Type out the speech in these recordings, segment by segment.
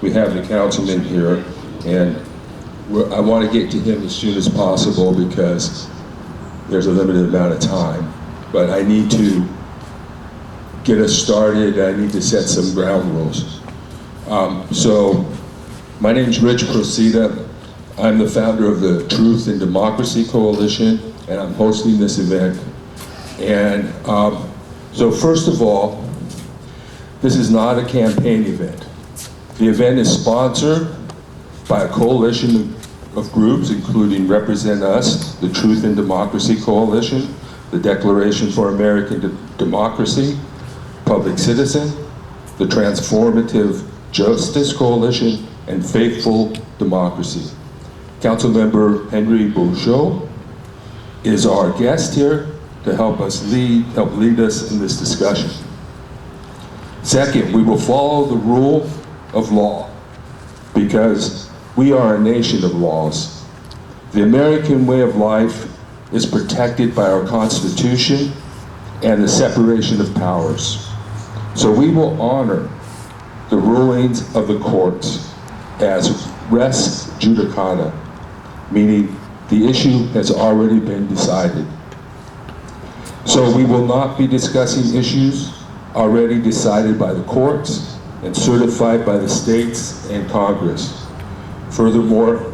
we have the councilman here, and I want to get to him as soon as possible because there's a limited amount of time. But I need to get us started. I need to set some ground rules. So my name's Rich Procida. I'm the founder of the Truth and Democracy Coalition, and I'm hosting this event. And so first of all, this is not a campaign event. The event is sponsored by a coalition of groups, including Represent Us, the Truth and Democracy Coalition, the Declaration for American Democracy, Public Citizen, the Transformative Justice Coalition, and Faithful Democracy. Councilmember Henry Bouchot is our guest here to help lead us in this discussion. Second, we will follow the rule of law because we are a nation of laws. The American way of life is protected by our Constitution and the separation of powers. So we will honor the rulings of the courts as res judicata, meaning the issue has already been decided. So we will not be discussing issues already decided by the courts and certified by the states and Congress. Furthermore,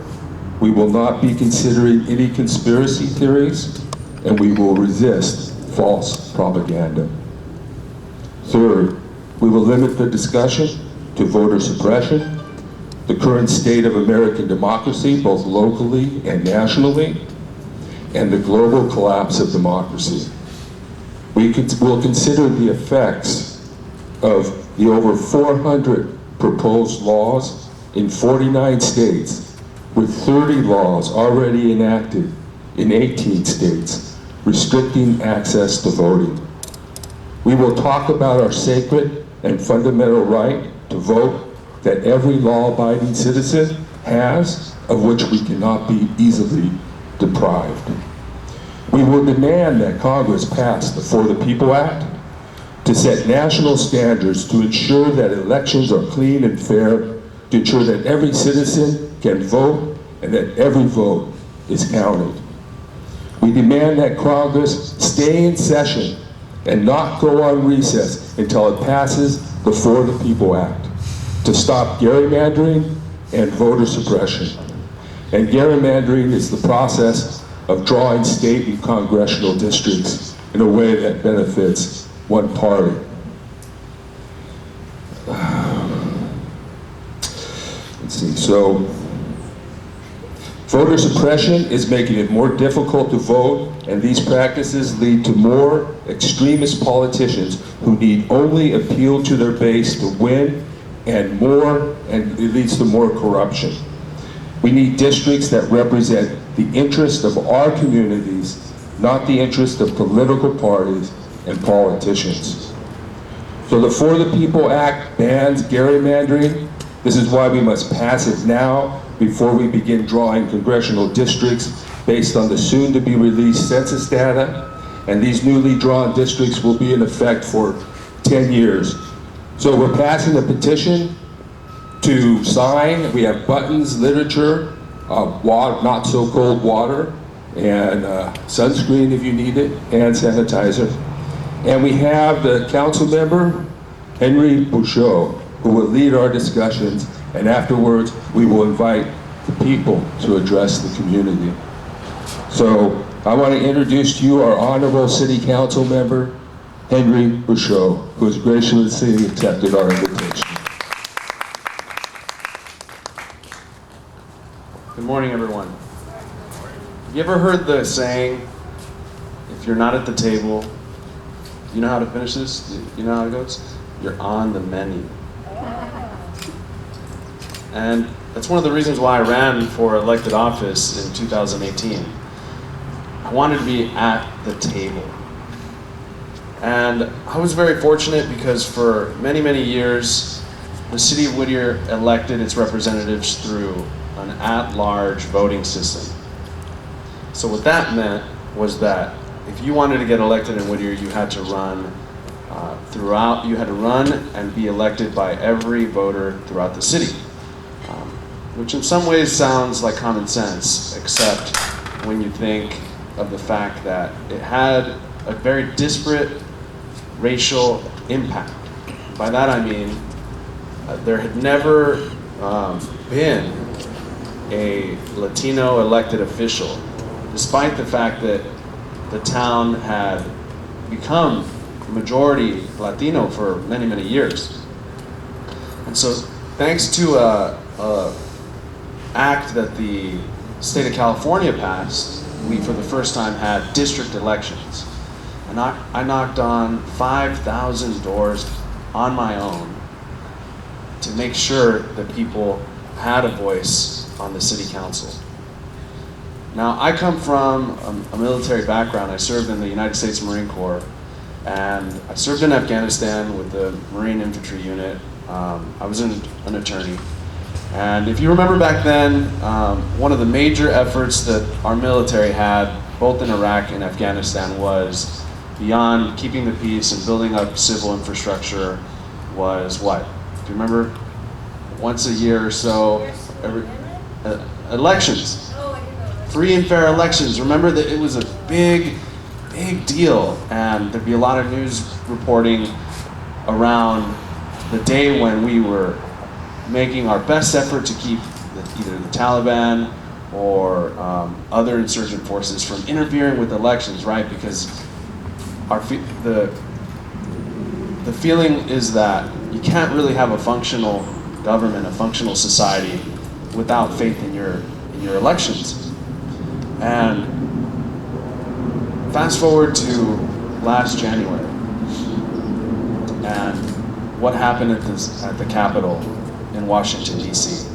we will not be considering any conspiracy theories, and we will resist false propaganda. Third, we will limit the discussion to voter suppression, the current state of American democracy, both locally and nationally, and the global collapse of democracy. We will consider the effects of the over 400 proposed laws in 49 states, with 30 laws already enacted in 18 states, restricting access to voting. We will talk about our sacred and fundamental right to vote that every law-abiding citizen has, of which we cannot be easily deprived. We will demand that Congress pass the For the People Act to set national standards to ensure that elections are clean and fair, to ensure that every citizen can vote and that every vote is counted. We demand that Congress stay in session and not go on recess until it passes the For the People Act to stop gerrymandering and voter suppression. And gerrymandering is the process of drawing state and congressional districts in a way that benefits one party. Let's see, so voter suppression is making it more difficult to vote, and these practices lead to more extremist politicians who need only appeal to their base to win, and it leads to more corruption. We need districts that represent the interest of our communities, not the interest of political parties and politicians. So the For the People Act bans gerrymandering. This is why we must pass it now before we begin drawing congressional districts based on the soon-to-be-released census data. And these newly drawn districts will be in effect for 10 years. So we're passing a petition to sign. We have buttons, literature, water, not so cold water, and sunscreen if you need it, and sanitizer. And we have the council member, Henry Bouchot, who will lead our discussions, and afterwards we will invite the people to address the community. So I want to introduce to you our honorable city council member, Henry Bouchot, who has graciously accepted our invitation. Good morning, everyone. Have you ever heard the saying, if you're not at the table, you know how to finish this? You know how it goes? You're on the menu. And that's one of the reasons why I ran for elected office in 2018. I wanted to be at the table. And I was very fortunate because for many, many years, the city of Whittier elected its representatives through an at-large voting system. So what that meant was that if you wanted to get elected in Whittier, you had to run you had to run and be elected by every voter throughout the city. which in some ways sounds like common sense, except when you think of the fact that it had a very disparate racial impact. By that I mean, there had never been a Latino elected official, despite the fact that the town had become majority Latino for many, many years. And so thanks to a act that the state of California passed, we for the first time had district elections. And I knocked on 5,000 doors on my own to make sure that people had a voice on the city council. Now, I come from a military background. I served in the United States Marine Corps, and I served in Afghanistan with the Marine Infantry Unit. I was an attorney. And if you remember back then, one of the major efforts that our military had, both in Iraq and Afghanistan, was beyond keeping the peace and building up civil infrastructure, was what? Do you remember? Once a year or so, elections. Free and fair elections. Remember that it was a big, big deal, and there'd be a lot of news reporting around the day when we were making our best effort to keep either the Taliban or other insurgent forces from interfering with elections, right? Because the feeling is that you can't really have a functional government, a functional society, without faith in your elections. And fast forward to last January, and what happened at the Capitol in Washington, D.C.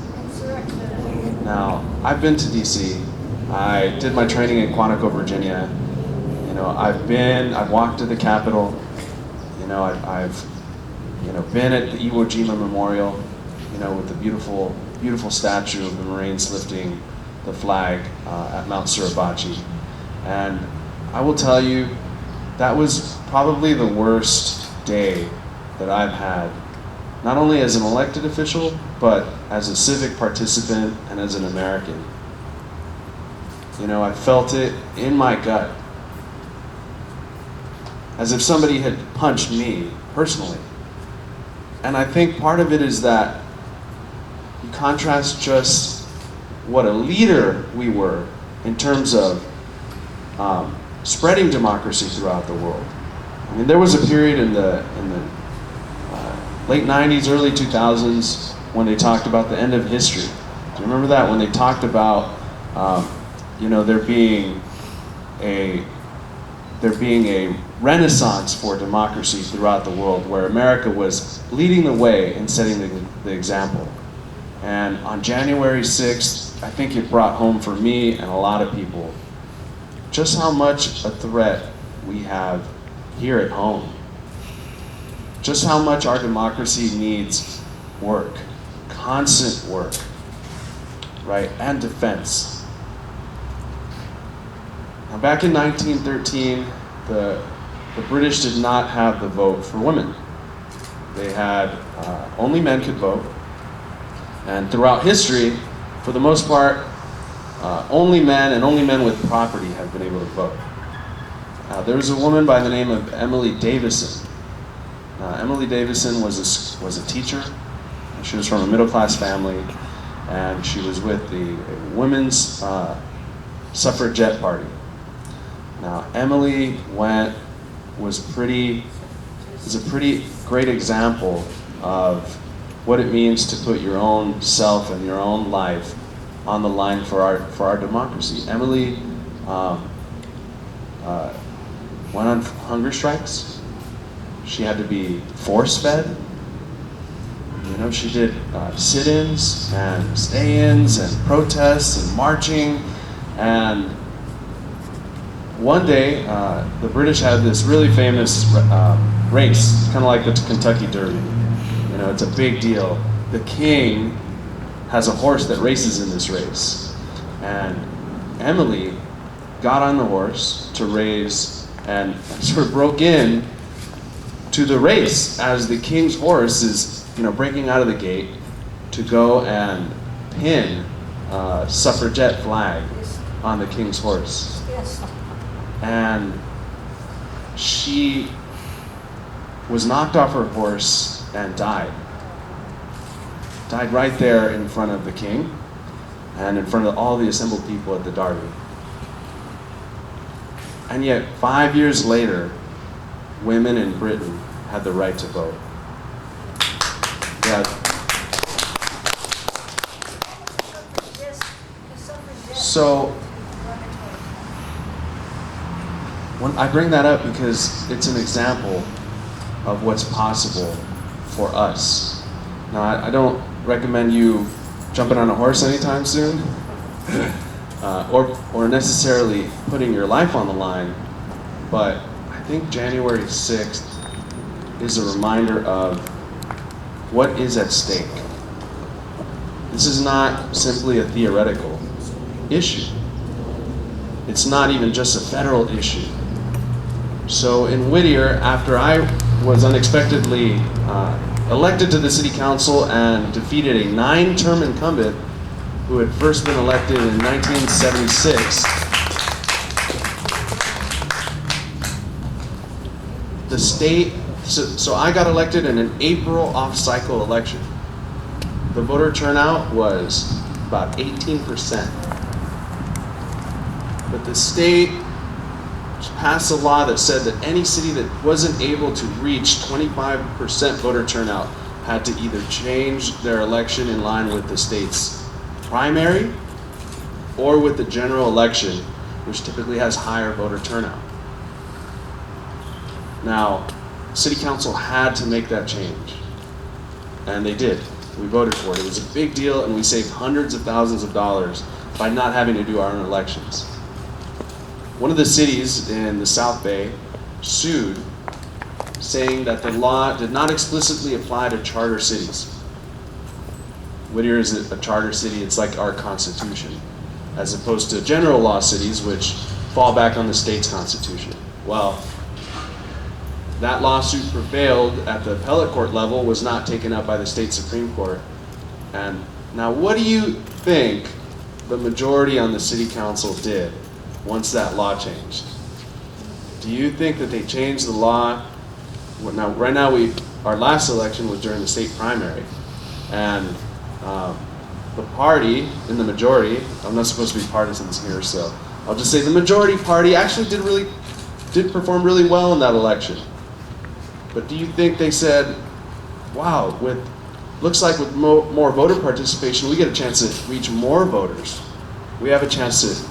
Now, I've been to D.C. I did my training in Quantico, Virginia. You know, I've walked to the Capitol. You know, I've been at the Iwo Jima Memorial, you know, with the beautiful, beautiful statue of the Marines lifting the flag at Mount Suribachi. And I will tell you, that was probably the worst day that I've had, not only as an elected official, but as a civic participant and as an American. You know, I felt it in my gut, as if somebody had punched me personally. And I think part of it is that you contrast just what a leader we were in terms of spreading democracy throughout the world. I mean, there was a period in the late 90s, early 2000s when they talked about the end of history. Do you remember that? When they talked about there being a renaissance for democracy throughout the world, where America was leading the way and setting the example. And on January 6th, I think it brought home for me and a lot of people just how much a threat we have here at home. Just how much our democracy needs work, constant work, right, and defense. Now, back in 1913, the British did not have the vote for women. They had, only men could vote. And throughout history, for the most part, only men and only men with property have been able to vote. There was a woman by the name of Emily Davison. Emily Davison was a teacher. She was from a middle-class family, and she was with the women's suffragette party. Now, Emily was a pretty great example of what it means to put your own self and your own life on the line for our democracy. Emily went on hunger strikes. She had to be force-fed. You know, she did sit-ins and stay-ins and protests and marching. And one day, the British had this really famous race, kind of like the Kentucky Derby. You know, it's a big deal. The king has a horse that races in this race. And Emily got on the horse to race and sort of broke in to the race as the king's horse is, breaking out of the gate to go and pin a suffragette flag on the king's horse. And she was knocked off her horse and died. Died right there in front of the king and in front of all the assembled people at the Derby. And yet, 5 years later, women in Britain had the right to vote. Yeah. So, when I bring that up because it's an example of what's possible for us. Now, I don't recommend you jumping on a horse anytime soon, or necessarily putting your life on the line, but I think January 6th is a reminder of what is at stake. This is not simply a theoretical issue. It's not even just a federal issue. So in Whittier, after I was unexpectedly elected to the city council and defeated a 9-term incumbent who had first been elected in 1976, the state, so I got elected in an April off-cycle election. The voter turnout was about 18%. But the state passed a law that said that any city that wasn't able to reach 25% voter turnout had to either change their election in line with the state's primary or with the general election, which typically has higher voter turnout. Now, city council had to make that change, and they did. We voted for it. It was a big deal, and we saved hundreds of thousands of dollars by not having to do our own elections. One of the cities in the South Bay sued, saying that the law did not explicitly apply to charter cities. Whittier is a charter city. It's like our constitution, as opposed to general law cities, which fall back on the state's constitution. Well, that lawsuit prevailed at the appellate court level, was not taken up by the state Supreme Court. And now what do you think the majority on the city council did once that law changed? Do you think that they changed the law? Well, now, right now, our last election was during the state primary, and the party in the majority, I'm not supposed to be partisans here, so I'll just say the majority party actually did perform really well in that election. But do you think they said, wow, looks like with more voter participation, we get a chance to reach more voters. We have a chance to